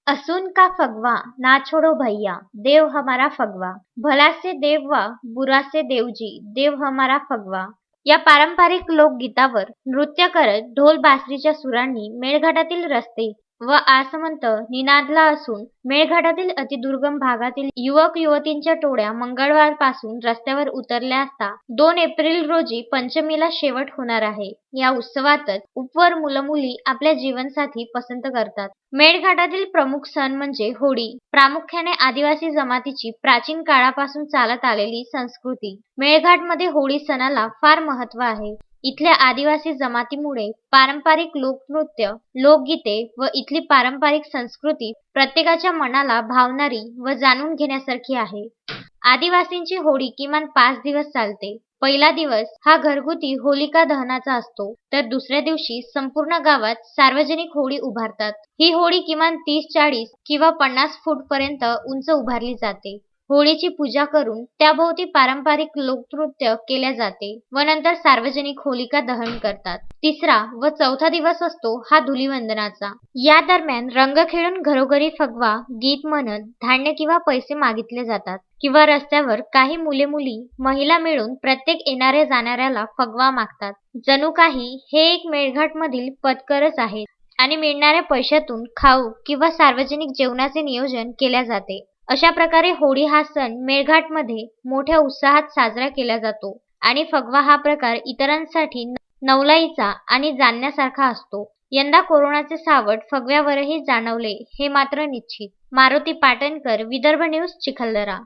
असून का फगवा ना छोड़ो भैया देव हमारा फगवा भला से देव वा बुरा से देवजी देव हमारा फगवा या पारंपरिक लोकगीतावर नृत्य करत ढोल बासरीच्या सुरांनी मेळघाटातील रस्ते व आसमंत निनादला असून मेळघाटातील अतिदुर्गम भागातील युवक युवतींच्या टोळ्या मंगळवारपासून रस्त्यावर उतरल्या असता 2 एप्रिल रोजी पंचमीला शेवट होणार आहे. या उत्सवातच उपवर मुलं-मुली आपल्या जीवनसाथी पसंत करतात. मेळघाटातील प्रमुख सण म्हणजे होळी. प्रामुख्याने आदिवासी जमातीची प्राचीन काळापासून चालत आलेली संस्कृती. मेळघाटमध्ये होळी सणाला फार महत्त्व आहे. इथल्या आदिवासी जमातीमुळे पारंपरिक लोकनृत्य, लोकगीते व इथली पारंपरिक संस्कृती प्रत्येकाच्या मनाला भावणारी व जाणून घेण्यासारखी आहे. आदिवासींची होळी किमान 5 दिवस चालते. पहिला दिवस हा घरगुती होलिका दहनाचा असतो, तर दुसऱ्या दिवशी संपूर्ण गावात सार्वजनिक होळी उभारतात. ही होळी किमान 30-40 किंवा 50 फूटपर्यंत उंच उभारली जाते. होळीची पूजा करून त्याभोवती पारंपरिक लोकनृत्य केल्या जाते व नंतर सार्वजनिक होलिका दहन करतात. तिसरा व चौथा दिवस असतो हा धुलीवंदनाचा. या दरम्यान रंग खेळून घरोघरी फगवा गीत म्हणत धान्य किंवा पैसे मागितले जातात किंवा रस्त्यावर काही मुले-मुली, महिला मिळून प्रत्येक येणाऱ्या जाणाऱ्याला फगवा मागतात. जणू काही हे एक मेळघाटमधील पदकरच आहेत आणि मिळणाऱ्या पैशातून खाऊ किंवा सार्वजनिक जेवणाचे नियोजन केल्या जाते. अशा प्रकारे होळी हा सण मेळघाटमध्ये मोठ्या उत्साहात साजरा केला जातो आणि फगवा हा प्रकार इतरांसाठी नवलाईचा आणि जाणण्यासारखा असतो. यंदा कोरोनाचे सावट फगव्यावरही जाणवले हे मात्र निश्चित. मारुती पाटणकर, विदर्भ न्यूज, चिखलदरा.